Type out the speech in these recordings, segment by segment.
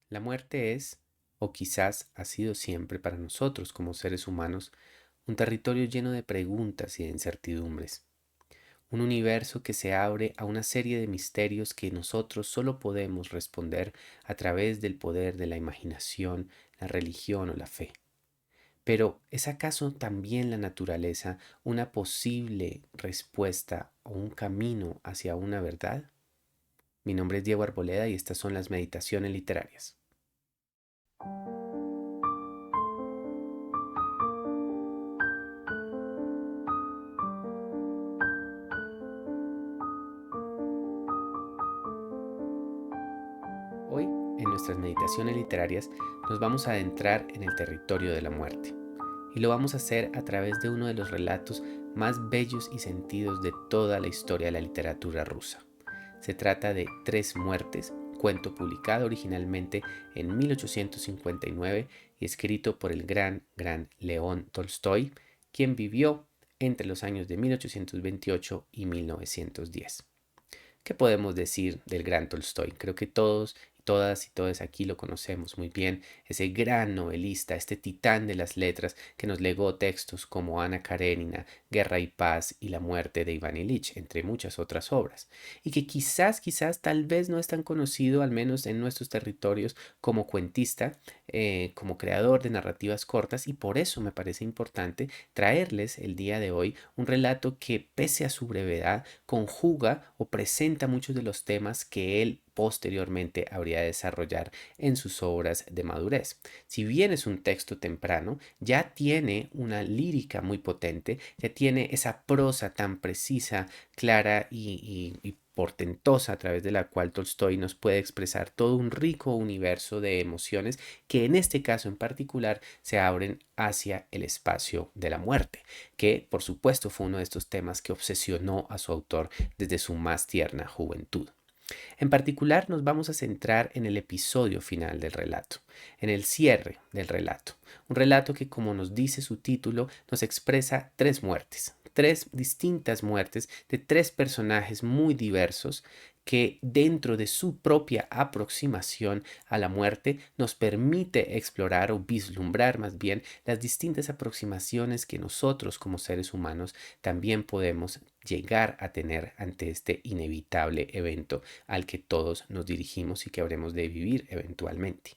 La muerte es, o quizás ha sido siempre para nosotros como seres humanos, un territorio lleno de preguntas y de incertidumbres, un universo que se abre a una serie de misterios que nosotros solo podemos responder a través del poder de la imaginación, la religión o la fe. Pero ¿es acaso también la naturaleza una posible respuesta o un camino hacia una verdad? Mi nombre es Diego Arboleda y estas son las meditaciones literarias. Hoy, en nuestras meditaciones literarias, nos vamos a adentrar en el territorio de la muerte. Y lo vamos a hacer a través de uno de los relatos más bellos y sentidos de toda la historia de la literatura rusa. Se trata de Tres muertes, cuento publicado originalmente en 1859 y escrito por el gran León Tolstoy, quien vivió entre los años de 1828 y 1910. ¿Qué podemos decir del gran Tolstoy? Creo que todos, todas y todos aquí lo conocemos muy bien, ese gran novelista, este titán de las letras que nos legó textos como Ana Karenina, Guerra y Paz y La muerte de Iván Ilich, entre muchas otras obras, y que quizás, tal vez no es tan conocido, al menos en nuestros territorios, como cuentista, como creador de narrativas cortas, y por eso me parece importante traerles el día de hoy un relato que, pese a su brevedad, conjuga o presenta muchos de los temas que él posteriormente habría de desarrollar en sus obras de madurez. Si bien es un texto temprano, ya tiene una lírica muy potente, ya tiene esa prosa tan precisa, clara y portentosa a través de la cual Tolstoy nos puede expresar todo un rico universo de emociones que en este caso en particular se abren hacia el espacio de la muerte, que por supuesto fue uno de estos temas que obsesionó a su autor desde su más tierna juventud. En particular nos vamos a centrar en el episodio final del relato, en el cierre del relato, un relato que, como nos dice su título, nos expresa tres muertes, tres distintas muertes de tres personajes muy diversos que, dentro de su propia aproximación a la muerte, nos permite explorar o vislumbrar más bien las distintas aproximaciones que nosotros como seres humanos también podemos llegar a tener ante este inevitable evento al que todos nos dirigimos y que habremos de vivir eventualmente.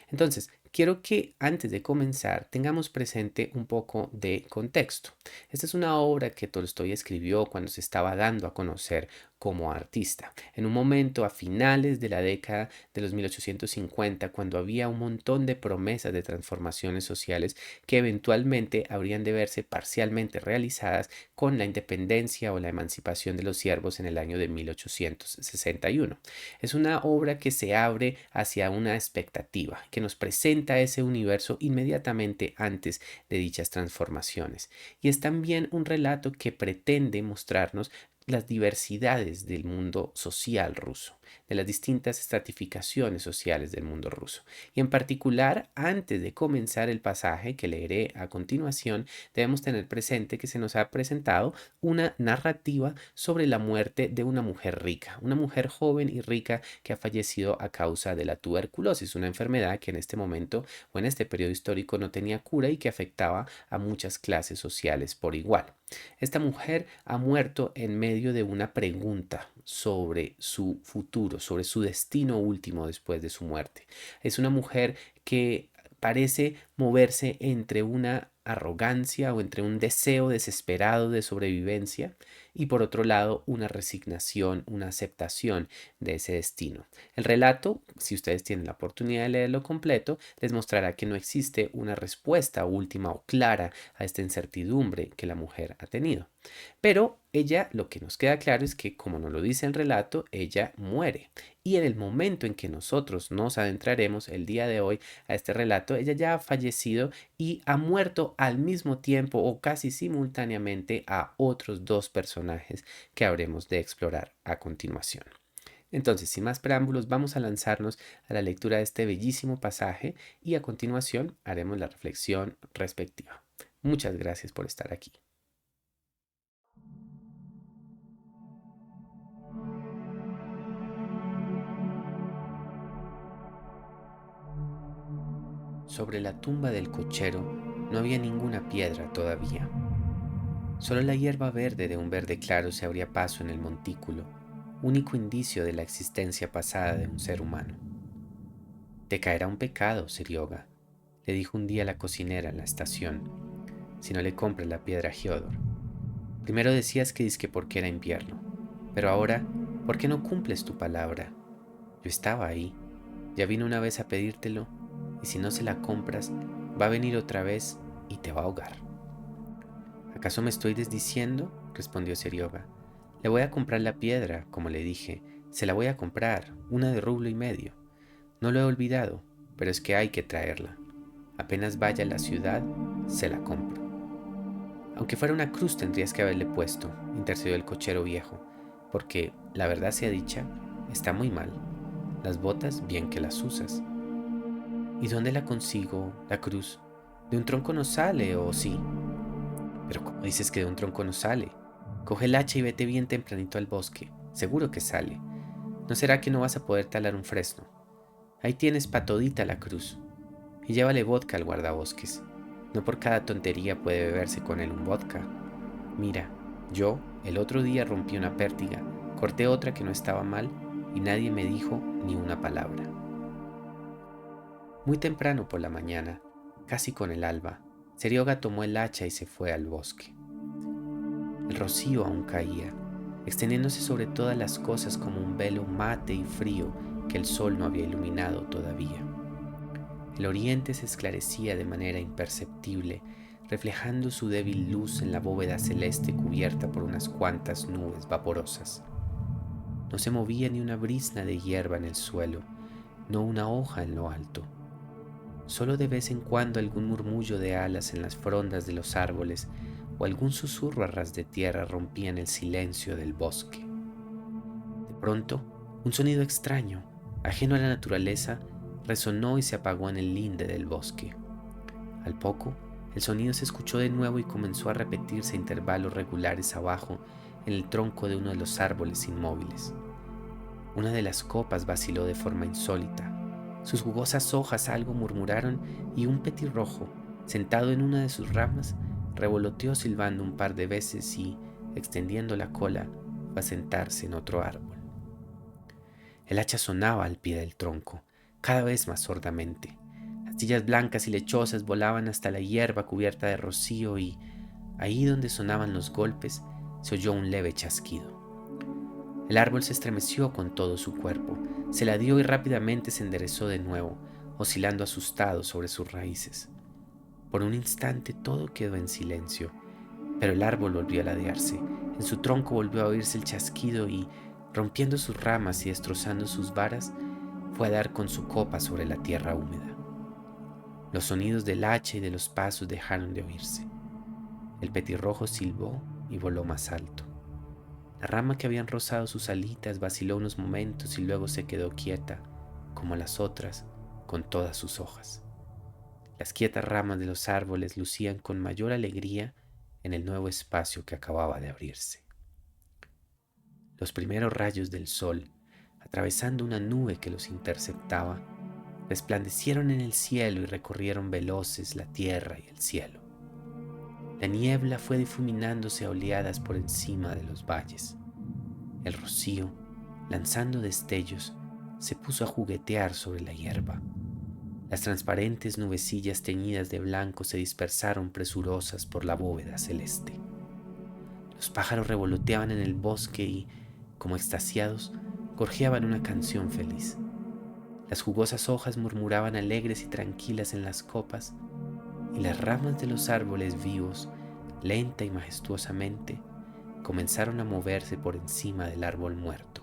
Entonces, quiero que antes de comenzar tengamos presente un poco de contexto. Esta es una obra que Tolstoy escribió cuando se estaba dando a conocer como artista, en un momento a finales de la década de los 1850, cuando había un montón de promesas de transformaciones sociales que eventualmente habrían de verse parcialmente realizadas con la independencia o la emancipación de los siervos en el año de 1861. Es una obra que se abre hacia una expectativa, que nos presenta ese universo inmediatamente antes de dichas transformaciones. Y es también un relato que pretende mostrarnos las diversidades del mundo social ruso, de las distintas estratificaciones sociales del mundo ruso. Y en particular, antes de comenzar el pasaje que leeré a continuación, debemos tener presente que se nos ha presentado una narrativa sobre la muerte de una mujer rica, una mujer joven y rica que ha fallecido a causa de la tuberculosis, una enfermedad que en este momento o en este periodo histórico no tenía cura y que afectaba a muchas clases sociales por igual. Esta mujer ha muerto en medio de una pregunta sobre su futuro, sobre su destino último después de su muerte. Es una mujer que parece moverse entre una arrogancia o entre un deseo desesperado de sobrevivencia y por otro lado una resignación, una aceptación de ese destino. El relato, si ustedes tienen la oportunidad de leerlo completo, les mostrará que no existe una respuesta última o clara a esta incertidumbre que la mujer ha tenido. Pero ella, lo que nos queda claro es que, como nos lo dice el relato, ella muere. Y en el momento en que nosotros nos adentraremos el día de hoy a este relato, ella ya ha fallecido y ha muerto al mismo tiempo o casi simultáneamente a otros dos personajes que habremos de explorar a continuación. Entonces, sin más preámbulos, vamos a lanzarnos a la lectura de este bellísimo pasaje y a continuación haremos la reflexión respectiva. Muchas gracias por estar aquí. Sobre la tumba del cochero no había ninguna piedra todavía. Solo la hierba verde de un verde claro se abría paso en el montículo, único indicio de la existencia pasada de un ser humano. Te caerá un pecado, Serioga, le dijo un día la cocinera en la estación, si no le compras la piedra a Giodor. Primero decías que dizque porque era invierno, pero ahora, ¿por qué no cumples tu palabra? Yo estaba ahí, ya vino una vez a pedírtelo, y si no se la compras, va a venir otra vez y te va a ahogar. ¿Acaso me estoy desdiciendo? Respondió Serioga. Le voy a comprar la piedra, como le dije, se la voy a comprar, una de rublo y medio. No lo he olvidado, pero es que hay que traerla. Apenas vaya a la ciudad, se la compro. Aunque fuera una cruz tendrías que haberle puesto, intercedió el cochero viejo, porque, la verdad sea dicha, está muy mal. Las botas bien que las usas. ¿Y dónde la consigo, la cruz? De un tronco no sale, ¿o sí? Pero ¿cómo dices que de un tronco no sale? Coge el hacha y vete bien tempranito al bosque. Seguro que sale. ¿No será que no vas a poder talar un fresno? Ahí tienes pa' todita la cruz. Y llévale vodka al guardabosques. No por cada tontería puede beberse con él un vodka. Mira, yo el otro día rompí una pértiga, corté otra que no estaba mal y nadie me dijo ni una palabra. Muy temprano por la mañana, casi con el alba, Serioga tomó el hacha y se fue al bosque. El rocío aún caía, extendiéndose sobre todas las cosas como un velo mate y frío que el sol no había iluminado todavía. El oriente se esclarecía de manera imperceptible, reflejando su débil luz en la bóveda celeste cubierta por unas cuantas nubes vaporosas. No se movía ni una brizna de hierba en el suelo, no una hoja en lo alto. Solo de vez en cuando algún murmullo de alas en las frondas de los árboles o algún susurro a ras de tierra rompían el silencio del bosque. De pronto, un sonido extraño, ajeno a la naturaleza, resonó y se apagó en el linde del bosque. Al poco, el sonido se escuchó de nuevo y comenzó a repetirse a intervalos regulares abajo en el tronco de uno de los árboles inmóviles. Una de las copas vaciló de forma insólita. Sus jugosas hojas algo murmuraron y un petirrojo, sentado en una de sus ramas, revoloteó silbando un par de veces y, extendiendo la cola, fue a sentarse en otro árbol. El hacha sonaba al pie del tronco, cada vez más sordamente. Astillas blancas y lechosas volaban hasta la hierba cubierta de rocío y, ahí donde sonaban los golpes, se oyó un leve chasquido. El árbol se estremeció con todo su cuerpo, se ladeó y rápidamente se enderezó de nuevo, oscilando asustado sobre sus raíces. Por un instante todo quedó en silencio, pero el árbol volvió a ladearse, en su tronco volvió a oírse el chasquido y, rompiendo sus ramas y destrozando sus varas, fue a dar con su copa sobre la tierra húmeda. Los sonidos del hacha y de los pasos dejaron de oírse. El petirrojo silbó y voló más alto. La rama que habían rozado sus alitas vaciló unos momentos y luego se quedó quieta, como las otras, con todas sus hojas. Las quietas ramas de los árboles lucían con mayor alegría en el nuevo espacio que acababa de abrirse. Los primeros rayos del sol, atravesando una nube que los interceptaba, resplandecieron en el cielo y recorrieron veloces la tierra y el cielo. La niebla fue difuminándose a oleadas por encima de los valles. El rocío, lanzando destellos, se puso a juguetear sobre la hierba. Las transparentes nubecillas teñidas de blanco se dispersaron presurosas por la bóveda celeste. Los pájaros revoloteaban en el bosque y, como extasiados, gorjeaban una canción feliz. Las jugosas hojas murmuraban alegres y tranquilas en las copas, y las ramas de los árboles vivos, lenta y majestuosamente, comenzaron a moverse por encima del árbol muerto,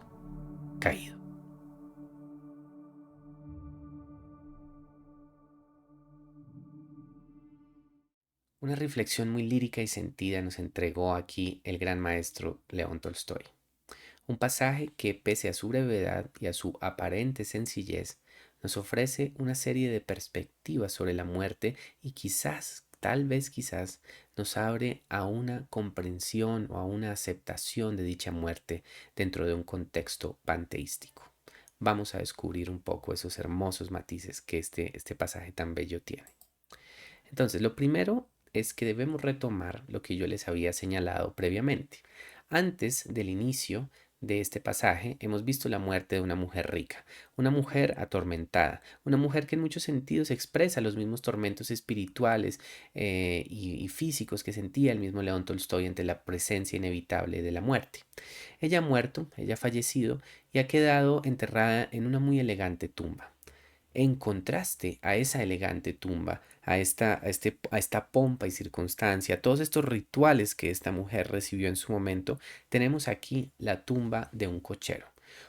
caído. Una reflexión muy lírica y sentida nos entregó aquí el gran maestro León Tolstoy. Un pasaje que, pese a su brevedad y a su aparente sencillez, nos ofrece una serie de perspectivas sobre la muerte y quizás, tal vez quizás, nos abre a una comprensión o a una aceptación de dicha muerte dentro de un contexto panteístico. vamos a descubrir un poco esos hermosos matices que este pasaje tan bello tiene. Entonces, lo primero es que debemos retomar lo que yo les había señalado previamente. Antes del inicio de este pasaje hemos visto la muerte de una mujer rica, una mujer atormentada, una mujer que en muchos sentidos expresa los mismos tormentos espirituales y físicos que sentía el mismo León Tolstoy ante la presencia inevitable de la muerte. Ella ha muerto, ella ha fallecido y ha quedado enterrada en una muy elegante tumba. En contraste a esa elegante tumba, a esta pompa y circunstancia, todos estos rituales que esta mujer recibió en su momento, tenemos aquí la tumba de un cochero.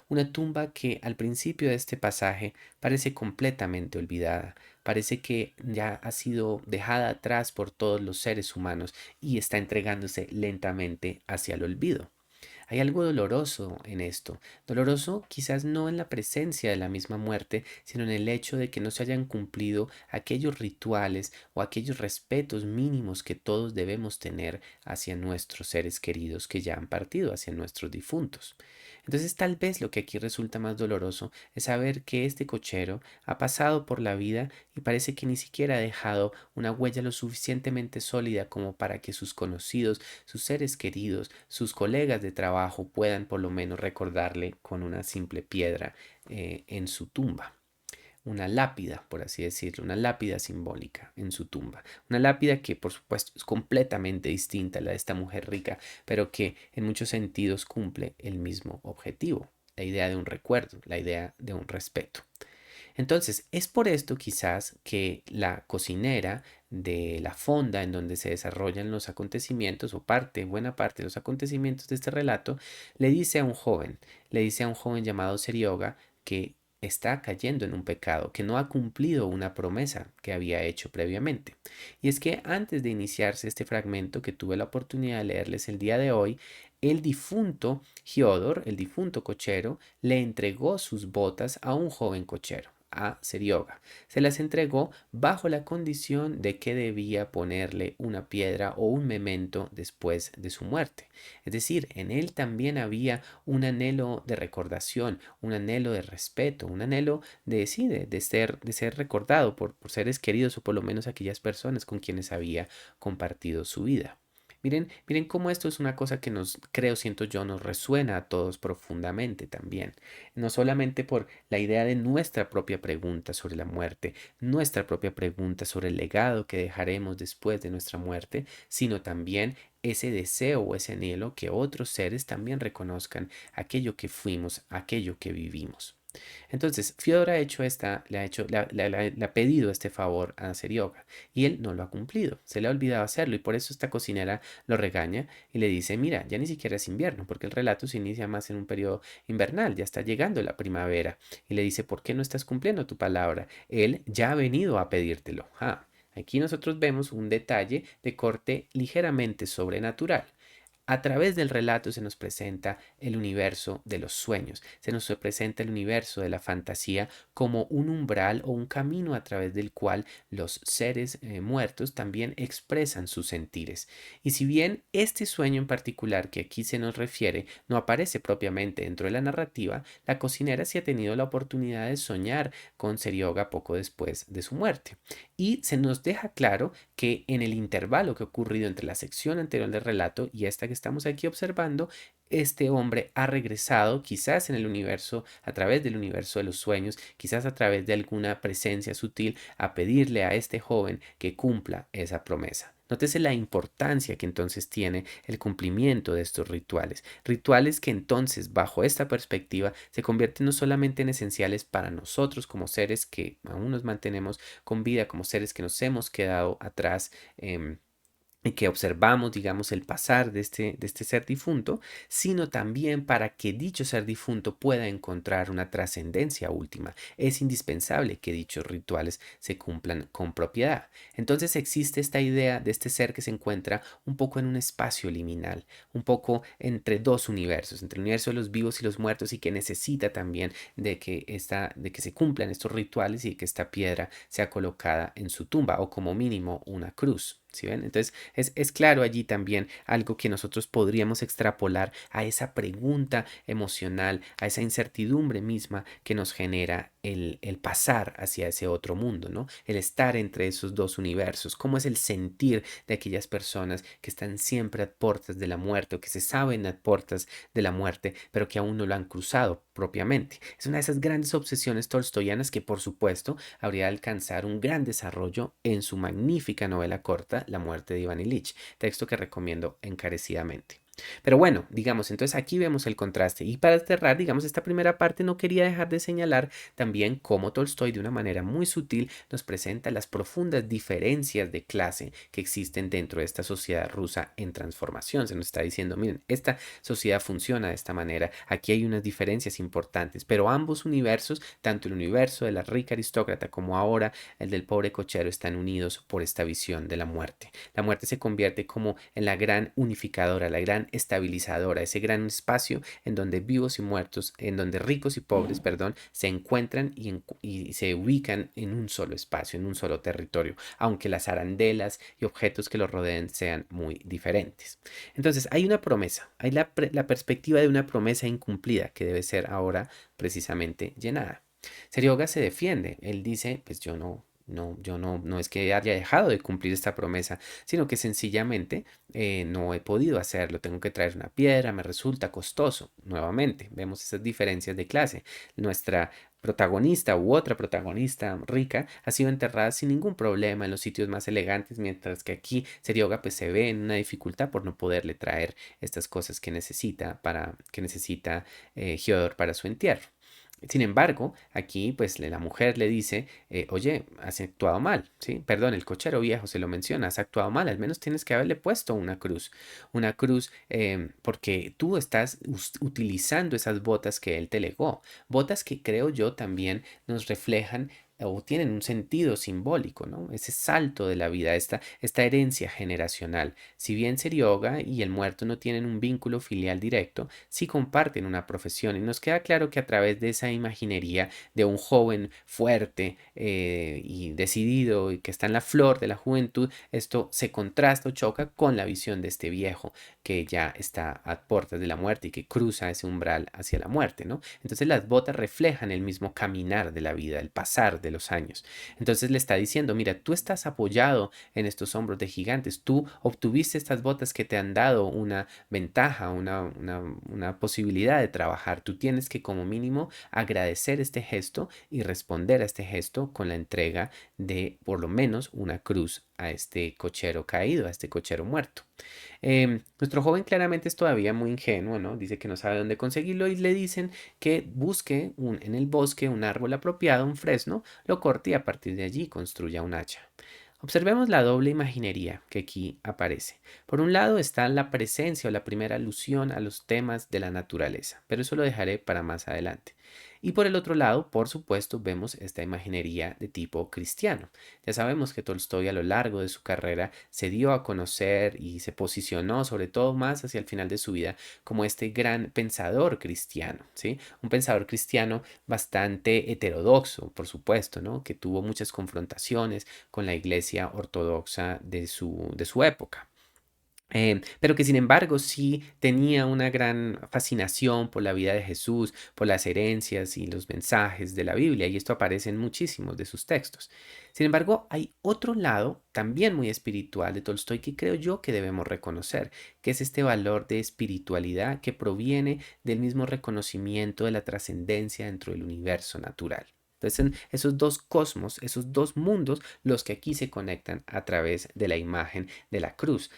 Una tumba que al principio de este pasaje parece completamente olvidada, parece que ya ha sido dejada atrás por todos los seres humanos y está entregándose lentamente hacia el olvido. Hay algo doloroso en esto, doloroso quizás no en la presencia de la misma muerte, sino en el hecho de que no se hayan cumplido aquellos rituales o aquellos respetos mínimos que todos debemos tener hacia nuestros seres queridos que ya han partido, hacia nuestros difuntos. Entonces tal vez lo que aquí resulta más doloroso es saber que este cochero ha pasado por la vida y parece que ni siquiera ha dejado una huella lo suficientemente sólida como para que sus conocidos, sus seres queridos, sus colegas de trabajo puedan por lo menos recordarle con una simple piedra en su tumba. Una lápida, por así decirlo, una lápida simbólica en su tumba. Una lápida que por supuesto es completamente distinta a la de esta mujer rica, pero que en muchos sentidos cumple el mismo objetivo, la idea de un recuerdo, la idea de un respeto. Entonces, es por esto quizás que la cocinera de la fonda en donde se desarrollan los acontecimientos o buena parte de los acontecimientos de este relato, le dice a un joven llamado Serioga que está cayendo en un pecado, que no ha cumplido una promesa que había hecho previamente. Y es que antes de iniciarse este fragmento que tuve la oportunidad de leerles el día de hoy, el difunto Giodor, el difunto cochero, le entregó sus botas a un joven cochero, a Serioga. Se las entregó bajo la condición de que debía ponerle una piedra o un memento después de su muerte. Es decir, en él también había un anhelo de recordación, un anhelo de respeto, un anhelo de ser recordado por seres queridos o por lo menos aquellas personas con quienes había compartido su vida. Miren cómo esto es una cosa que siento yo, nos resuena a todos profundamente también. No solamente por la idea de nuestra propia pregunta sobre la muerte, nuestra propia pregunta sobre el legado que dejaremos después de nuestra muerte, sino también ese deseo o ese anhelo que otros seres también reconozcan aquello que fuimos, aquello que vivimos. Entonces, Fyodor le ha pedido este favor a Serioga y él no lo ha cumplido, se le ha olvidado hacerlo y por eso esta cocinera lo regaña y le dice, mira, ya ni siquiera es invierno, porque el relato se inicia más en un periodo invernal, ya está llegando la primavera y le dice, ¿por qué no estás cumpliendo tu palabra? Él ya ha venido a pedírtelo. Aquí nosotros vemos un detalle de corte ligeramente sobrenatural. A través del relato se nos presenta el universo de los sueños, se nos presenta el universo de la fantasía como un umbral o un camino a través del cual los seres muertos también expresan sus sentires. Y si bien este sueño en particular que aquí se nos refiere no aparece propiamente dentro de la narrativa, la cocinera sí ha tenido la oportunidad de soñar con Serioga poco después de su muerte. Y se nos deja claro que en el intervalo que ha ocurrido entre la sección anterior del relato y esta que estamos aquí observando, este hombre ha regresado quizás en el universo, a través del universo de los sueños, quizás a través de alguna presencia sutil, a pedirle a este joven que cumpla esa promesa. Nótese la importancia que entonces tiene el cumplimiento de estos rituales. Rituales que entonces, bajo esta perspectiva, se convierten no solamente en esenciales para nosotros como seres que aún nos mantenemos con vida, como seres que nos hemos quedado atrás, y que observamos, digamos, el pasar de este ser difunto, sino también para que dicho ser difunto pueda encontrar una trascendencia última. Es indispensable que dichos rituales se cumplan con propiedad. Entonces existe esta idea de este ser que se encuentra un poco en un espacio liminal, un poco entre dos universos, entre el universo de los vivos y los muertos, y que necesita también de que se cumplan estos rituales y que esta piedra sea colocada en su tumba, o como mínimo una cruz. ¿Sí ven? Entonces es claro allí también algo que nosotros podríamos extrapolar a esa pregunta emocional, a esa incertidumbre misma que nos genera el pasar hacia ese otro mundo, ¿no? El estar entre esos dos universos. ¿Cómo es el sentir de aquellas personas que están siempre a puertas de la muerte o que se saben a puertas de la muerte, pero que aún no lo han cruzado propiamente? Es una de esas grandes obsesiones tolstoyanas que, por supuesto, habría de alcanzar un gran desarrollo en su magnífica novela corta La muerte de Iván Ilich, texto que recomiendo encarecidamente. Pero bueno, digamos, entonces aquí vemos el contraste. Y para cerrar, digamos, esta primera parte no quería dejar de señalar también cómo Tolstoy de una manera muy sutil nos presenta las profundas diferencias de clase que existen dentro de esta sociedad rusa en transformación. Se nos está diciendo, miren, esta sociedad funciona de esta manera, aquí hay unas diferencias importantes, pero ambos universos, tanto el universo de la rica aristócrata como ahora el del pobre cochero, están unidos por esta visión de la muerte. La muerte se convierte como en la gran unificadora, la gran estabilizadora, ese gran espacio en donde vivos y muertos, en donde ricos y pobres, perdón, se encuentran y se ubican en un solo espacio, en un solo territorio, aunque las arandelas y objetos que los rodeen sean muy diferentes. Entonces, hay una promesa, hay la perspectiva de una promesa incumplida que debe ser ahora precisamente llenada. Serioga se defiende, él dice, pues yo no es que haya dejado de cumplir esta promesa, sino que sencillamente no he podido hacerlo. Tengo que traer una piedra, me resulta costoso. Nuevamente, vemos esas diferencias de clase. Nuestra protagonista u otra protagonista rica ha sido enterrada sin ningún problema en los sitios más elegantes, mientras que aquí Serioga pues se ve en una dificultad por no poderle traer estas cosas que necesita Giodor para su entierro. Sin embargo, aquí pues la mujer le dice, oye, has actuado mal, ¿sí? Perdón, el cochero viejo se lo menciona, has actuado mal, al menos tienes que haberle puesto una cruz porque tú estás utilizando esas botas que él te legó, botas que creo yo también nos reflejan o tienen un sentido simbólico, ¿no? Ese salto de la vida, esta herencia generacional. Si bien Serioga y el muerto no tienen un vínculo filial directo, sí comparten una profesión y nos queda claro que a través de esa imaginería de un joven fuerte y decidido y que está en la flor de la juventud, esto se contrasta o choca con la visión de este viejo que ya está a puertas de la muerte y que cruza ese umbral hacia la muerte, ¿no? Entonces las botas reflejan el mismo caminar de la vida, el pasar de los años. Entonces le está diciendo, mira, tú estás apoyado en estos hombros de gigantes, tú obtuviste estas botas que te han dado una ventaja, una posibilidad de trabajar. Tú tienes que como mínimo agradecer este gesto y responder a este gesto con la entrega de por lo menos una cruz a este cochero caído, a este cochero muerto. Nuestro joven claramente es todavía muy ingenuo, ¿no? Dice que no sabe dónde conseguirlo y le dicen que busque en el bosque un árbol apropiado, un fresno, lo corte y a partir de allí construya un hacha. Observemos la doble imaginería que aquí aparece. Por un lado está la presencia o la primera alusión a los temas de la naturaleza, pero eso lo dejaré para más adelante. Y por el otro lado, por supuesto, vemos esta imaginería de tipo cristiano. Ya sabemos que Tolstoy a lo largo de su carrera se dio a conocer y se posicionó, sobre todo más hacia el final de su vida, como este gran pensador cristiano, ¿sí? Un pensador cristiano bastante heterodoxo, por supuesto, ¿no? Que tuvo muchas confrontaciones con la iglesia ortodoxa de su época. Pero que sin embargo sí tenía una gran fascinación por la vida de Jesús, por las herencias y los mensajes de la Biblia, y esto aparece en muchísimos de sus textos. Sin embargo, hay otro lado también muy espiritual de Tolstoy que creo yo que debemos reconocer, que es este valor de espiritualidad que proviene del mismo reconocimiento de la trascendencia dentro del universo natural. Entonces, son esos dos cosmos, esos dos mundos, los que aquí se conectan a través de la imagen de la cruz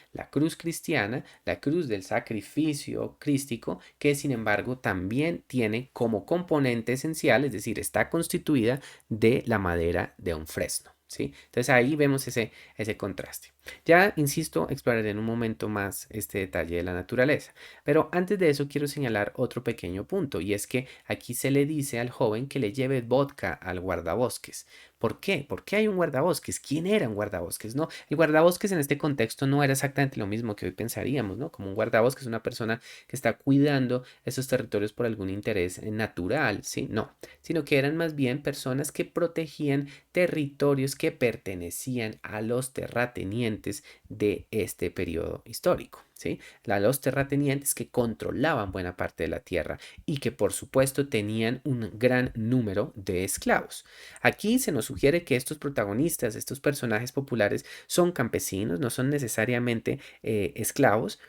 cristiana, la cruz del sacrificio crístico, que sin embargo también tiene como componente esencial, es decir, está constituida de la madera de un fresno. ¿Sí? Entonces ahí vemos ese contraste. Ya, insisto, exploraré en un momento más este detalle de la naturaleza. Pero antes de eso quiero señalar otro pequeño punto, y es que aquí se le dice al joven que le lleve vodka al guardabosques. ¿Por qué? ¿Por qué hay un guardabosques? ¿Quién era un guardabosques? No, el guardabosques en este contexto no era exactamente lo mismo que hoy pensaríamos, ¿no? Como un guardabosques es una persona que está cuidando esos territorios por algún interés natural, ¿sí? No, sino que eran más bien personas que protegían territorios que pertenecían a los terratenientes terratenientes de este periodo histórico, ¿sí? Los terratenientes que controlaban buena parte de la tierra y que por supuesto tenían un gran número de esclavos. Aquí se nos sugiere que estos protagonistas, estos personajes populares, son campesinos, no son necesariamente esclavos,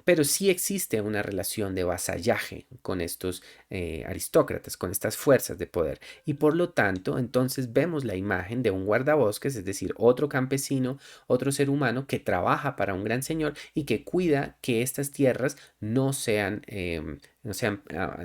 pero sí existe una relación de vasallaje con estos aristócratas, con estas fuerzas de poder. Y por lo tanto, entonces vemos la imagen de un guardabosques, es decir, otro campesino, otro ser humano que trabaja para un gran señor y que cuida que estas tierras no sean,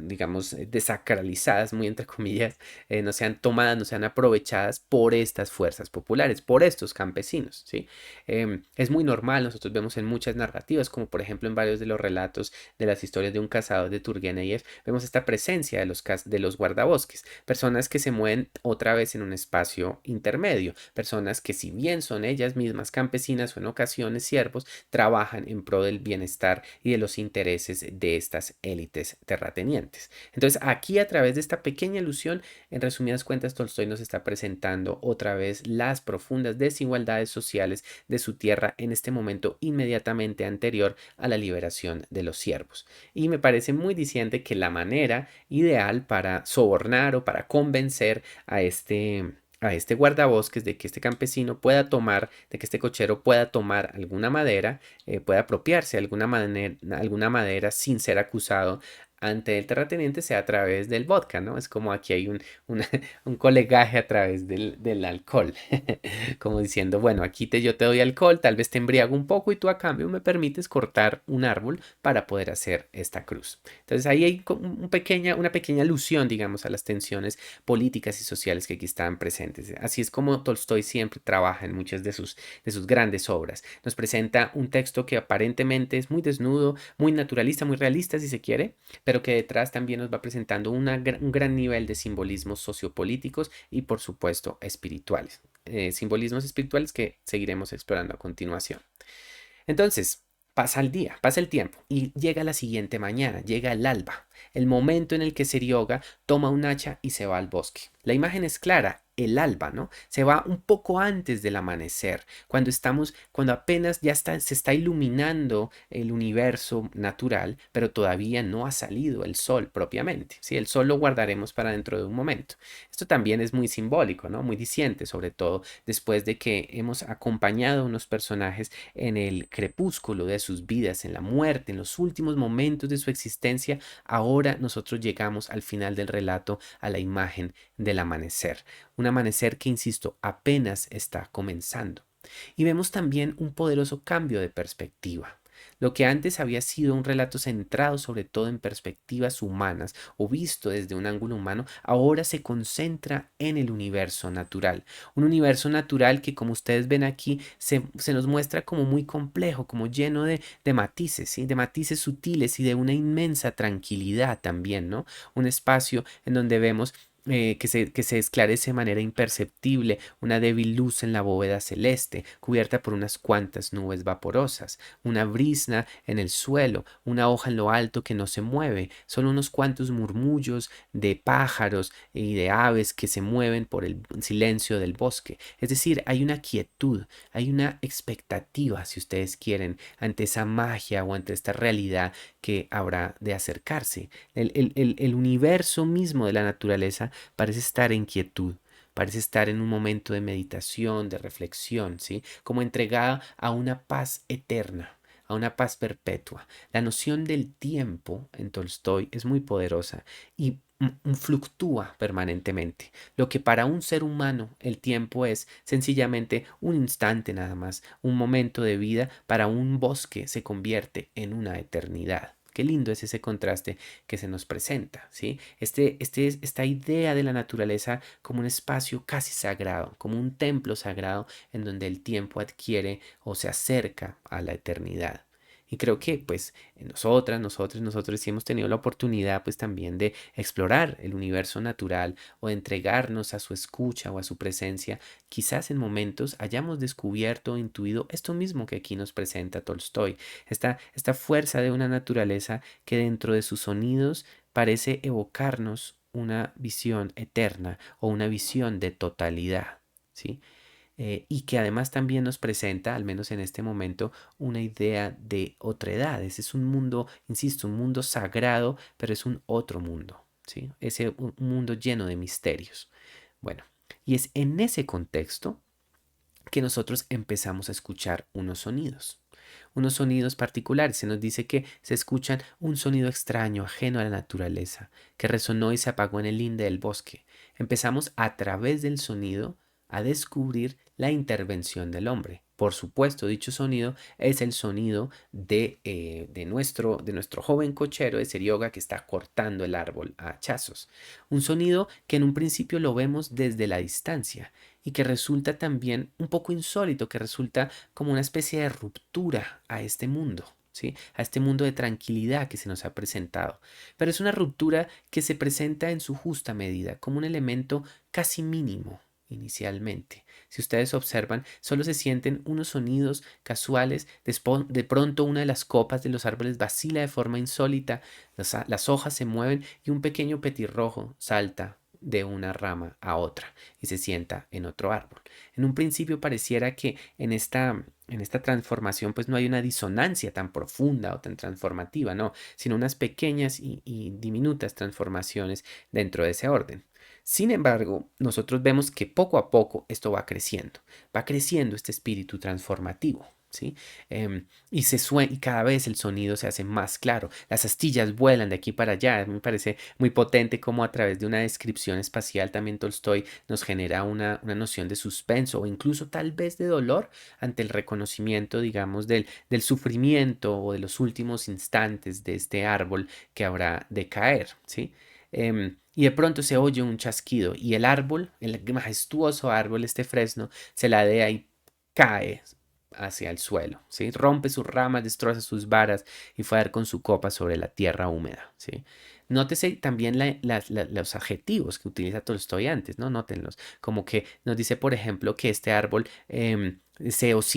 digamos, desacralizadas, muy entre comillas, no sean tomadas, no sean aprovechadas por estas fuerzas populares, por estos campesinos, ¿sí? Es muy normal, nosotros vemos en muchas narrativas, como por ejemplo en varios de los relatos de las historias de un cazador de Turgenev, vemos esta presencia de los guardabosques, personas que se mueven otra vez en un espacio intermedio, personas que si bien son ellas mismas campesinas o en ocasiones siervos, trabajan en pro del bienestar y de los intereses de estas élites terratenientes. Entonces aquí a través de esta pequeña alusión, en resumidas cuentas, Tolstoy nos está presentando otra vez las profundas desigualdades sociales de su tierra en este momento inmediatamente anterior a la liberación de los siervos. Y me parece muy diciente que la manera ideal para sobornar o para convencer a este guardabosques de que este campesino pueda tomar, de que este cochero pueda tomar alguna madera, pueda apropiarse de alguna madera sin ser acusado ante el terrateniente, sea a través del vodka, ¿no? Es como aquí hay un colegaje a través del alcohol, como diciendo, bueno, yo te doy alcohol, tal vez te embriago un poco y tú a cambio me permites cortar un árbol para poder hacer esta cruz. Entonces ahí hay una pequeña alusión, digamos, a las tensiones políticas y sociales que aquí están presentes. Así es como Tolstoy siempre trabaja en muchas de sus grandes obras. Nos presenta un texto que aparentemente es muy desnudo, muy naturalista, muy realista si se quiere, pero que detrás también nos va presentando un gran nivel de simbolismos sociopolíticos y por supuesto espirituales. Simbolismos espirituales que seguiremos explorando a continuación. Entonces, pasa el día, pasa el tiempo y llega la siguiente mañana, llega el alba, el momento en el que Serioga toma un hacha y se va al bosque. La imagen es clara, el alba, ¿no? Se va un poco antes del amanecer, cuando apenas se está iluminando el universo natural, pero todavía no ha salido el sol propiamente, ¿sí? El sol lo guardaremos para dentro de un momento. Esto también es muy simbólico, ¿no? Muy diciente, sobre todo después de que hemos acompañado a unos personajes en el crepúsculo de sus vidas, en la muerte, en los últimos momentos de su existencia. Ahora nosotros llegamos al final del relato a la imagen del amanecer, un amanecer que, insisto, apenas está comenzando. Y vemos también un poderoso cambio de perspectiva. Lo que antes había sido un relato centrado sobre todo en perspectivas humanas o visto desde un ángulo humano, ahora se concentra en el universo natural. Un universo natural que, como ustedes ven aquí, se nos muestra como muy complejo, como lleno de matices, ¿sí? De matices sutiles y de una inmensa tranquilidad también, ¿no? Un espacio en donde vemos que se esclarece de manera imperceptible, una débil luz en la bóveda celeste, cubierta por unas cuantas nubes vaporosas, una brisna en el suelo, una hoja en lo alto que no se mueve, solo unos cuantos murmullos de pájaros y de aves que se mueven por el silencio del bosque. Es decir, hay una quietud, hay una expectativa, si ustedes quieren, ante esa magia o ante esta realidad que habrá de acercarse. El universo mismo de la naturaleza parece estar en quietud, parece estar en un momento de meditación, de reflexión, ¿sí? Como entregada a una paz eterna, a una paz perpetua. La noción del tiempo en Tolstoy es muy poderosa y fluctúa permanentemente. Lo que para un ser humano el tiempo es sencillamente un instante nada más, un momento de vida, para un bosque se convierte en una eternidad. Qué lindo es ese contraste que se nos presenta, ¿sí? Esta idea de la naturaleza como un espacio casi sagrado, como un templo sagrado en donde el tiempo adquiere o se acerca a la eternidad. Y creo que pues nosotros sí hemos tenido la oportunidad pues también de explorar el universo natural o de entregarnos a su escucha o a su presencia. Quizás en momentos hayamos descubierto o intuido esto mismo que aquí nos presenta Tolstoy, esta fuerza de una naturaleza que dentro de sus sonidos parece evocarnos una visión eterna o una visión de totalidad, ¿sí? y que además también nos presenta, al menos en este momento, una idea de otredades. Es un mundo, insisto, un mundo sagrado, pero es un otro mundo, ¿sí? Un mundo lleno de misterios. Bueno, y es en ese contexto que nosotros empezamos a escuchar unos sonidos particulares. Se nos dice que se escuchan un sonido extraño, ajeno a la naturaleza, que resonó y se apagó en el linde del bosque. Empezamos a través del sonido a descubrir la intervención del hombre. Por supuesto, dicho sonido es el sonido de nuestro joven cochero de Serioga que está cortando el árbol a hachazos. Un sonido que en un principio lo vemos desde la distancia y que resulta también un poco insólito, que resulta como una especie de ruptura a este mundo. ¿Sí? A este mundo de tranquilidad que se nos ha presentado. Pero es una ruptura que se presenta en su justa medida, como un elemento casi mínimo inicialmente. Si ustedes observan, solo se sienten unos sonidos casuales, de pronto una de las copas de los árboles vacila de forma insólita, las hojas se mueven y un pequeño petirrojo salta de una rama a otra y se sienta en otro árbol. En un principio pareciera que en esta transformación pues no hay una disonancia tan profunda o tan transformativa, no, sino unas pequeñas y diminutas transformaciones dentro de ese orden. Sin embargo, nosotros vemos que poco a poco esto va creciendo este espíritu transformativo. ¿Sí? Y cada vez el sonido se hace más claro. Las astillas vuelan de aquí para allá. Me parece muy potente como a través de una descripción espacial también Tolstoy nos genera una noción de suspenso o incluso tal vez de dolor ante el reconocimiento, digamos, del sufrimiento o de los últimos instantes de este árbol que habrá de caer. ¿Sí? Y de pronto se oye un chasquido y el árbol, el majestuoso árbol, este fresno, se ladea y cae hacia el suelo, ¿sí? Rompe sus ramas, destroza sus varas y fue a dar con su copa sobre la tierra húmeda, ¿sí? Nótese también los adjetivos que utiliza Tolstoy antes, ¿no? Nótenlos. Como que nos dice, por ejemplo, que este árbol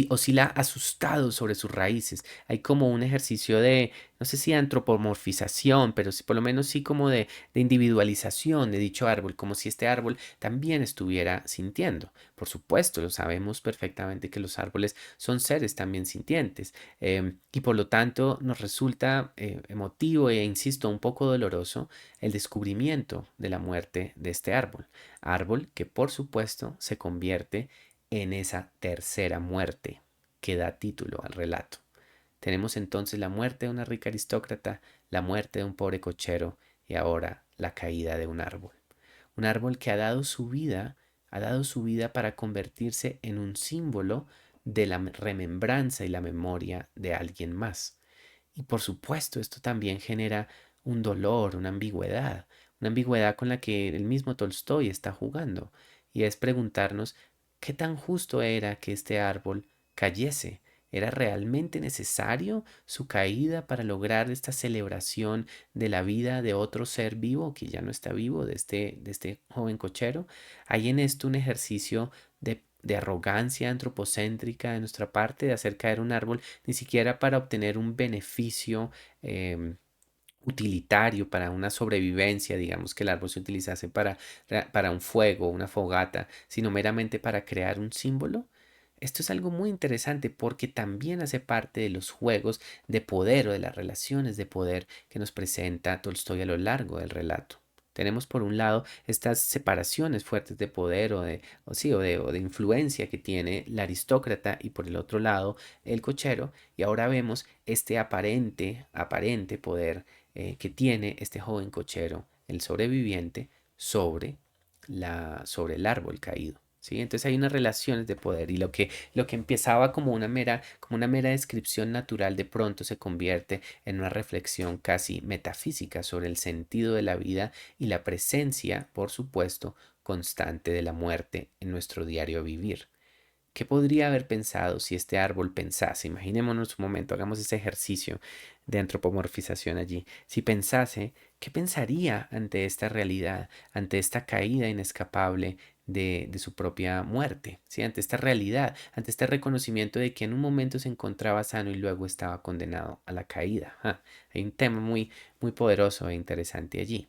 oscila asustado sobre sus raíces. Hay como un ejercicio de, no sé si antropomorfización, pero sí, por lo menos sí como de individualización de dicho árbol, como si este árbol también estuviera sintiendo. Por supuesto, lo sabemos perfectamente que los árboles son seres también sintientes y por lo tanto nos resulta emotivo e, insisto, un poco doloroso el descubrimiento de la muerte de este árbol que por supuesto se convierte en esa tercera muerte que da título al relato. Tenemos entonces la muerte de una rica aristócrata, la muerte de un pobre cochero y ahora la caída de un árbol. Un árbol que ha dado su vida para convertirse en un símbolo de la remembranza y la memoria de alguien más. Y por supuesto, esto también genera un dolor, una ambigüedad con la que el mismo Tolstoy está jugando, y es preguntarnos qué tan justo era que este árbol cayese. ¿Era realmente necesario su caída para lograr esta celebración de la vida de otro ser vivo que ya no está vivo, de este joven cochero? Hay en esto un ejercicio de arrogancia antropocéntrica de nuestra parte, de hacer caer un árbol ni siquiera para obtener un beneficio utilitario, para una sobrevivencia, digamos que el árbol se utilizase para un fuego, una fogata, sino meramente para crear un símbolo. Esto es algo muy interesante porque también hace parte de los juegos de poder o de las relaciones de poder que nos presenta Tolstoy a lo largo del relato. Tenemos por un lado estas separaciones fuertes de poder o de influencia que tiene la aristócrata y por el otro lado el cochero, y ahora vemos este aparente poder que tiene este joven cochero, el sobreviviente, sobre el árbol caído. ¿Sí? Entonces hay unas relaciones de poder y lo que empezaba como una mera descripción natural de pronto se convierte en una reflexión casi metafísica sobre el sentido de la vida y la presencia, por supuesto, constante de la muerte en nuestro diario vivir. ¿Qué podría haber pensado si este árbol pensase? Imaginémonos un momento, hagamos ese ejercicio de antropomorfización allí. Si pensase, ¿qué pensaría ante esta realidad, ante esta caída inescapable de su propia muerte? ¿Sí? Ante esta realidad, ante este reconocimiento de que en un momento se encontraba sano y luego estaba condenado a la caída. Hay un tema muy, muy poderoso e interesante allí.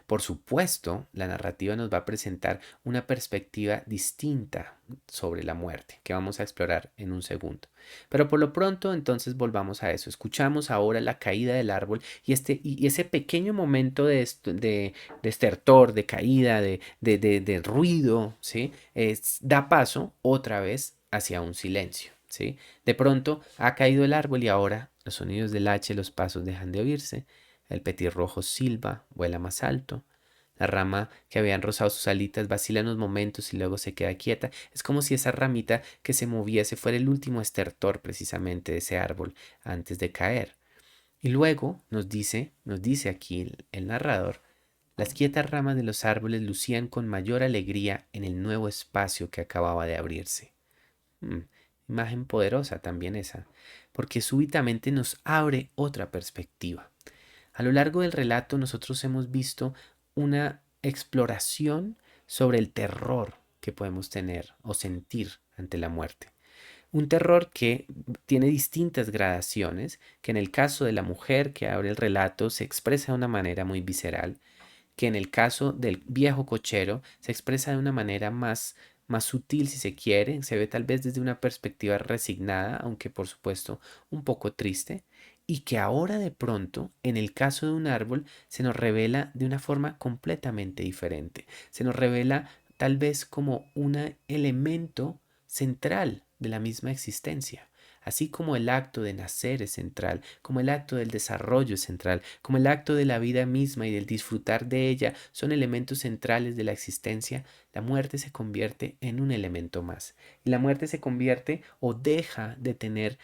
Por supuesto, la narrativa nos va a presentar una perspectiva distinta sobre la muerte, que vamos a explorar en un segundo. Pero por lo pronto, entonces volvamos a eso. Escuchamos ahora la caída del árbol y ese pequeño momento de estertor, de caída, de ruido, ¿sí? Da paso otra vez hacia un silencio, ¿sí? De pronto ha caído el árbol y ahora los sonidos del hache, los pasos dejan de oírse. El petirrojo silba, vuela más alto. La rama que habían rozado sus alitas vacila unos momentos y luego se queda quieta. Es como si esa ramita que se moviese fuera el último estertor precisamente de ese árbol antes de caer. Y luego nos dice aquí el narrador, las quietas ramas de los árboles lucían con mayor alegría en el nuevo espacio que acababa de abrirse. Mm, Imagen poderosa también esa, porque súbitamente nos abre otra perspectiva. A lo largo del relato nosotros hemos visto una exploración sobre el terror que podemos tener o sentir ante la muerte. Un terror que tiene distintas gradaciones, que en el caso de la mujer que abre el relato se expresa de una manera muy visceral, que en el caso del viejo cochero se expresa de una manera más sutil si se quiere, se ve tal vez desde una perspectiva resignada, aunque por supuesto un poco triste, y que ahora de pronto, en el caso de un árbol, se nos revela de una forma completamente diferente. Se nos revela tal vez como un elemento central de la misma existencia. Así como el acto de nacer es central, como el acto del desarrollo es central, como el acto de la vida misma y del disfrutar de ella son elementos centrales de la existencia, la muerte se convierte en un elemento más. Y la muerte se convierte o deja de tener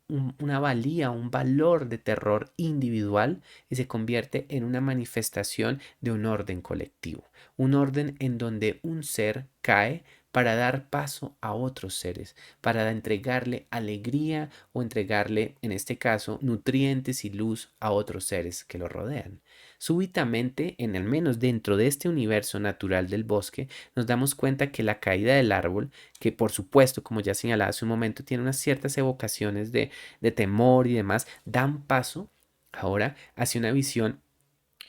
una valía, un valor de terror individual y se convierte en una manifestación de un orden colectivo, un orden en donde un ser cae para dar paso a otros seres, para entregarle alegría o entregarle, en este caso, nutrientes y luz a otros seres que lo rodean. Súbitamente, en al menos dentro de este universo natural del bosque, nos damos cuenta que la caída del árbol, que por supuesto, como ya señalaba hace un momento, tiene unas ciertas evocaciones de temor y demás, dan paso ahora hacia una visión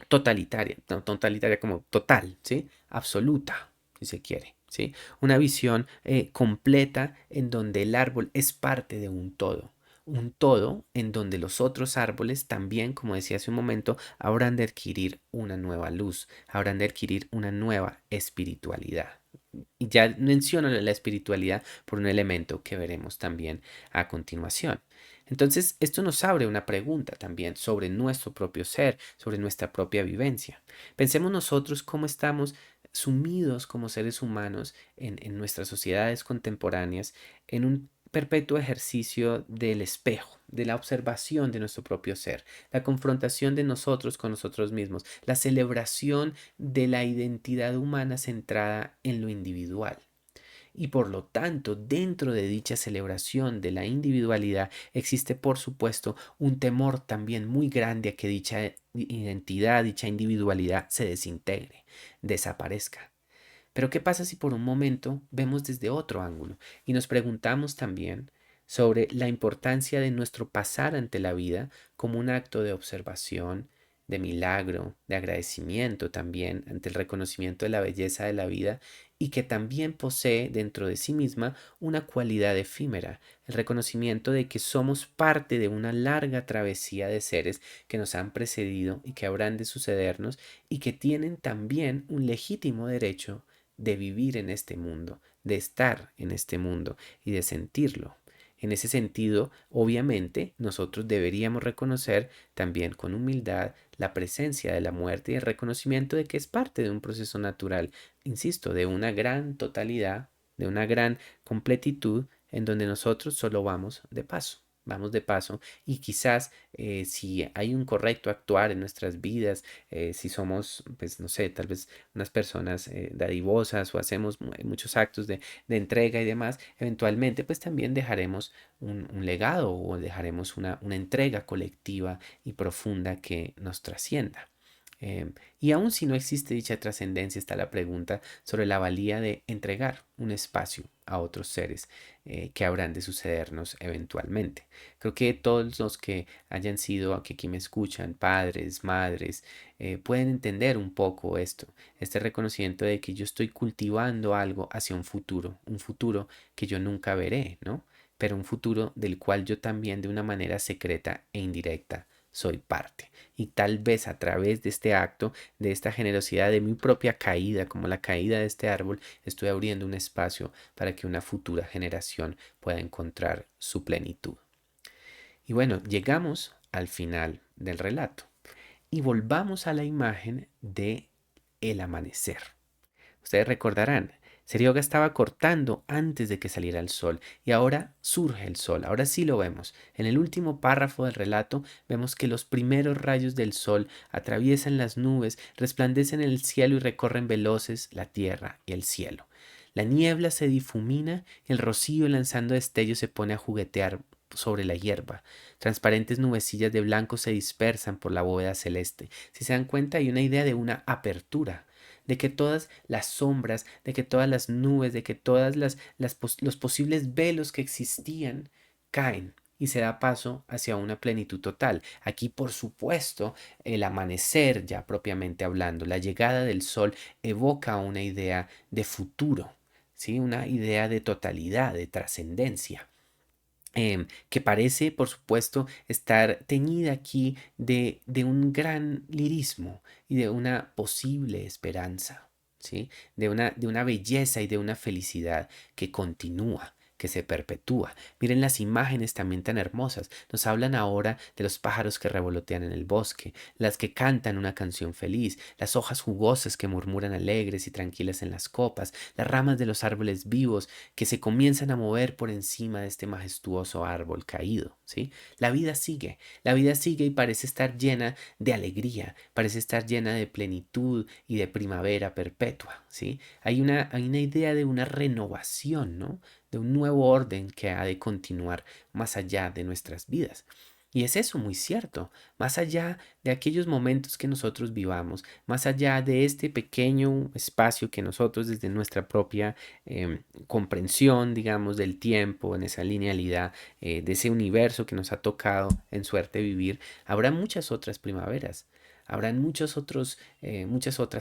totalitaria, no totalitaria como total, ¿sí? Absoluta, si se quiere, ¿sí? Una visión completa en donde el árbol es parte de un todo en donde los otros árboles también, como decía hace un momento, habrán de adquirir una nueva luz, habrán de adquirir una nueva espiritualidad. Y ya menciono la espiritualidad por un elemento que veremos también a continuación. Entonces, esto nos abre una pregunta también sobre nuestro propio ser, sobre nuestra propia vivencia. Pensemos nosotros cómo estamos sumidos como seres humanos en nuestras sociedades contemporáneas en un perpetuo ejercicio del espejo, de la observación de nuestro propio ser, la confrontación de nosotros con nosotros mismos, la celebración de la identidad humana centrada en lo individual. Y por lo tanto, dentro de dicha celebración de la individualidad existe, por supuesto, un temor también muy grande a que dicha identidad, dicha individualidad se desintegre, desaparezca. Pero ¿qué pasa si por un momento vemos desde otro ángulo y nos preguntamos también sobre la importancia de nuestro pasar ante la vida como un acto de observación, de milagro, de agradecimiento también ante el reconocimiento de la belleza de la vida y que también posee dentro de sí misma una cualidad efímera, el reconocimiento de que somos parte de una larga travesía de seres que nos han precedido y que habrán de sucedernos y que tienen también un legítimo derecho de vivir en este mundo, de estar en este mundo y de sentirlo. En ese sentido, obviamente, nosotros deberíamos reconocer también con humildad la presencia de la muerte y el reconocimiento de que es parte de un proceso natural, insisto, de una gran totalidad, de una gran completitud en donde nosotros solo vamos de paso y quizás si hay un correcto actuar en nuestras vidas, si somos, pues no sé, tal vez unas personas dadivosas o hacemos muchos actos de entrega y demás, eventualmente pues también dejaremos un legado o dejaremos una entrega colectiva y profunda que nos trascienda. Y aun si no existe dicha trascendencia, está la pregunta sobre la valía de entregar un espacio a otros seres que habrán de sucedernos eventualmente. Creo que todos los que hayan sido, que aquí me escuchan, padres, madres, pueden entender un poco esto, este reconocimiento de que yo estoy cultivando algo hacia un futuro que yo nunca veré, ¿no? Pero un futuro del cual yo también de una manera secreta e indirecta soy parte. Y tal vez a través de este acto, de esta generosidad, de mi propia caída, como la caída de este árbol, estoy abriendo un espacio para que una futura generación pueda encontrar su plenitud. Y bueno, llegamos al final del relato y volvamos a la imagen de el amanecer. Ustedes recordarán, Serioga estaba cortando antes de que saliera el sol y ahora surge el sol, ahora sí lo vemos. En el último párrafo del relato vemos que los primeros rayos del sol atraviesan las nubes, resplandecen en el cielo y recorren veloces la tierra y el cielo. La niebla se difumina y el rocío lanzando destellos se pone a juguetear sobre la hierba. Transparentes nubecillas de blanco se dispersan por la bóveda celeste. Si se dan cuenta, hay una idea de una apertura, de que todas las sombras, de que todas las nubes, de que todas los posibles velos que existían caen y se da paso hacia una plenitud total. Aquí, por supuesto, el amanecer, ya propiamente hablando, la llegada del sol evoca una idea de futuro, ¿sí? Una idea de totalidad, de trascendencia. Que parece, por supuesto, estar teñida aquí de un gran lirismo y de una posible esperanza, ¿sí? De una belleza y de una felicidad que continúa, que se perpetúa. Miren las imágenes también tan hermosas. Nos hablan ahora de los pájaros que revolotean en el bosque, las que cantan una canción feliz, las hojas jugosas que murmuran alegres y tranquilas en las copas, las ramas de los árboles vivos que se comienzan a mover por encima de este majestuoso árbol caído, ¿sí? La vida sigue y parece estar llena de alegría, parece estar llena de plenitud y de primavera perpetua, ¿sí? Hay una idea de una renovación, ¿no? De un nuevo orden que ha de continuar más allá de nuestras vidas. Y es eso muy cierto, más allá de aquellos momentos que nosotros vivamos, más allá de este pequeño espacio que nosotros desde nuestra propia comprensión, digamos, del tiempo, en esa linealidad, de ese universo que nos ha tocado en suerte vivir, habrá muchas otras primaveras. Habrán muchas otras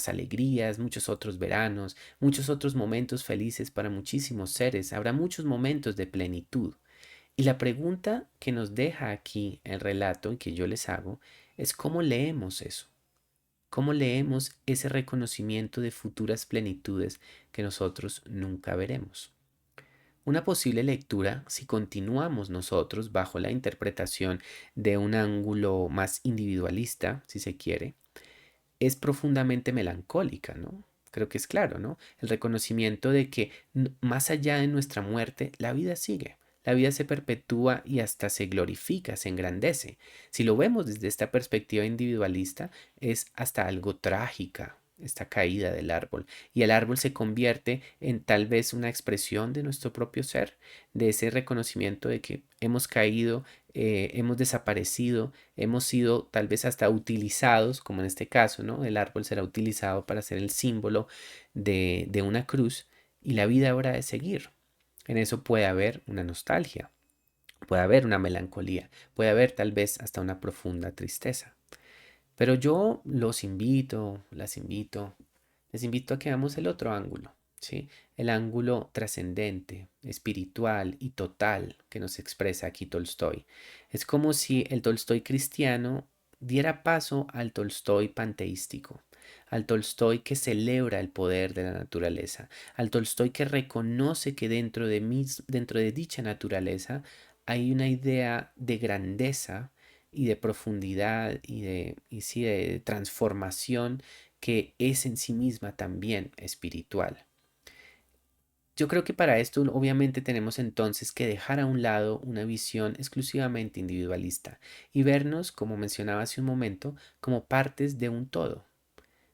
alegrías, muchos otros veranos, muchos otros momentos felices para muchísimos seres. Habrá muchos momentos de plenitud. Y la pregunta que nos deja aquí el relato y que yo les hago es cómo leemos eso. ¿Cómo leemos ese reconocimiento de futuras plenitudes que nosotros nunca veremos? Una posible lectura, si continuamos nosotros bajo la interpretación de un ángulo más individualista, si se quiere, es profundamente melancólica, ¿no? Creo que es claro, ¿no? El reconocimiento de que más allá de nuestra muerte, la vida sigue. La vida se perpetúa y hasta se glorifica, se engrandece. Si lo vemos desde esta perspectiva individualista, es hasta algo trágica esta caída del árbol. Y el árbol se convierte en tal vez una expresión de nuestro propio ser, de ese reconocimiento de que hemos caído, hemos desaparecido, hemos sido tal vez hasta utilizados, como en este caso, ¿no? El árbol será utilizado para ser el símbolo de una cruz y la vida habrá de seguir. En eso puede haber una nostalgia, puede haber una melancolía, puede haber tal vez hasta una profunda tristeza. Pero yo los invito, las invito, les invito a que veamos el otro ángulo, ¿sí? El ángulo trascendente, espiritual y total que nos expresa aquí Tolstoy. Es como si el Tolstoy cristiano diera paso al Tolstoy panteístico, al Tolstoy que celebra el poder de la naturaleza, al Tolstoy que reconoce que dentro de dicha naturaleza hay una idea de grandeza y de profundidad y sí, de transformación que es en sí misma también espiritual. Yo creo que para esto obviamente tenemos entonces que dejar a un lado una visión exclusivamente individualista y vernos, como mencionaba hace un momento, como partes de un todo,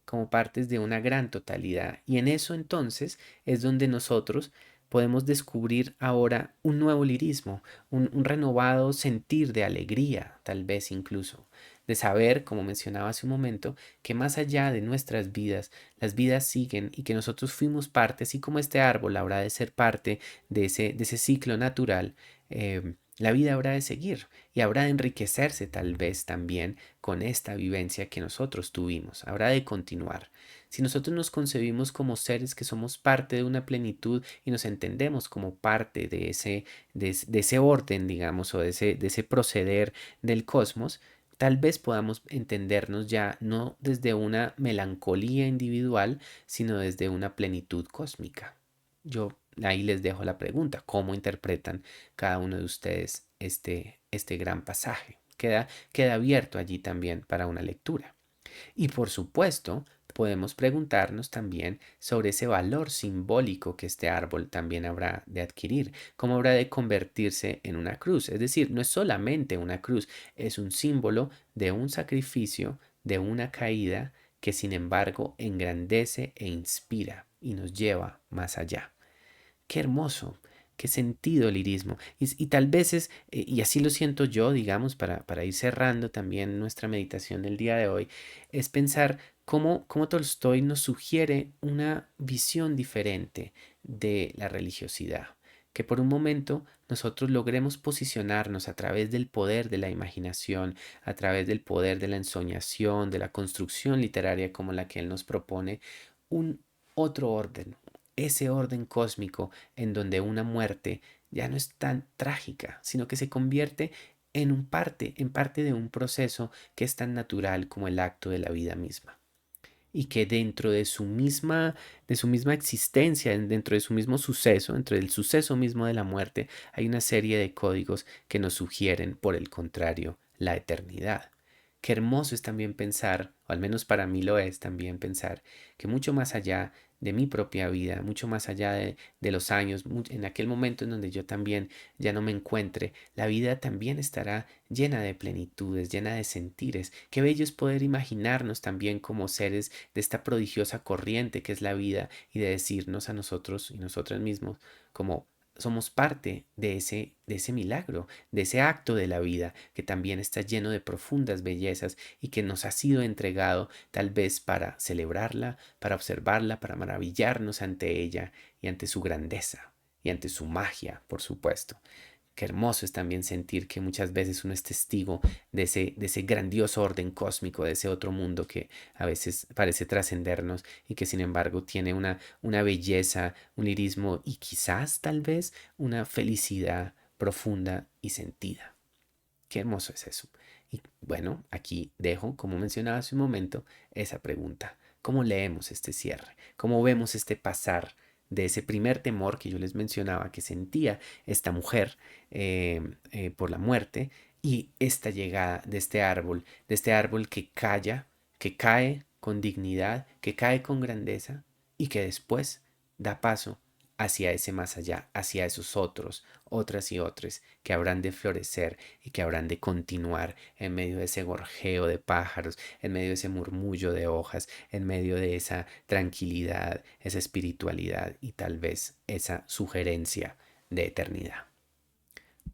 como partes de una gran totalidad. Y en eso entonces es donde nosotros podemos descubrir ahora un nuevo lirismo, un renovado sentir de alegría, tal vez incluso, de saber, como mencionaba hace un momento, que más allá de nuestras vidas, las vidas siguen y que nosotros fuimos parte, así como este árbol habrá de ser parte de ese ciclo natural. La vida habrá de seguir y habrá de enriquecerse tal vez también con esta vivencia que nosotros tuvimos, habrá de continuar. Si nosotros nos concebimos como seres que somos parte de una plenitud y nos entendemos como parte de ese orden, digamos, o de ese proceder del cosmos, tal vez podamos entendernos ya no desde una melancolía individual, sino desde una plenitud cósmica. Yo ahí les dejo la pregunta, ¿cómo interpretan cada uno de ustedes este gran pasaje? Queda abierto allí también para una lectura. Y por supuesto, podemos preguntarnos también sobre ese valor simbólico que este árbol también habrá de adquirir, cómo habrá de convertirse en una cruz. Es decir, no es solamente una cruz, es un símbolo de un sacrificio, de una caída que sin embargo engrandece e inspira y nos lleva más allá. Qué hermoso, qué sentido el lirismo. Y tal vez y así lo siento yo, digamos, para ir cerrando también nuestra meditación del día de hoy, es pensar cómo Tolstoy nos sugiere una visión diferente de la religiosidad. Que por un momento nosotros logremos posicionarnos a través del poder de la imaginación, a través del poder de la ensoñación, de la construcción literaria como la que él nos propone, un otro orden, ese orden cósmico en donde una muerte ya no es tan trágica, sino que se convierte en parte de un proceso que es tan natural como el acto de la vida misma. Y que dentro de su misma existencia, dentro de su mismo suceso, dentro del suceso mismo de la muerte, hay una serie de códigos que nos sugieren, por el contrario, la eternidad. Qué hermoso es también pensar, o al menos para mí lo es también pensar, que mucho más allá de mi propia vida, mucho más allá de los años, en aquel momento en donde yo también ya no me encuentre, la vida también estará llena de plenitudes, llena de sentires. Qué bello es poder imaginarnos también como seres de esta prodigiosa corriente que es la vida y de decirnos a nosotros y nosotras mismos como somos parte de ese milagro, de ese acto de la vida que también está lleno de profundas bellezas y que nos ha sido entregado tal vez para celebrarla, para observarla, para maravillarnos ante ella y ante su grandeza y ante su magia, por supuesto. Qué hermoso es también sentir que muchas veces uno es testigo de ese grandioso orden cósmico, de ese otro mundo que a veces parece trascendernos y que sin embargo tiene una belleza, un lirismo y quizás tal vez una felicidad profunda y sentida. Qué hermoso es eso. Y bueno, aquí dejo, como mencionaba hace un momento, esa pregunta. ¿Cómo leemos este cierre? ¿Cómo vemos este pasar de ese primer temor que yo les mencionaba que sentía esta mujer por la muerte y esta llegada de este árbol que calla, que cae con dignidad, que cae con grandeza y que después da paso hacia ese más allá, hacia esos otros, otras y otros que habrán de florecer y que habrán de continuar en medio de ese gorjeo de pájaros, en medio de ese murmullo de hojas, en medio de esa tranquilidad, esa espiritualidad y tal vez esa sugerencia de eternidad.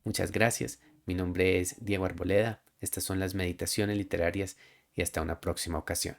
Muchas gracias. Mi nombre es Diego Arboleda. Estas son las meditaciones literarias y hasta una próxima ocasión.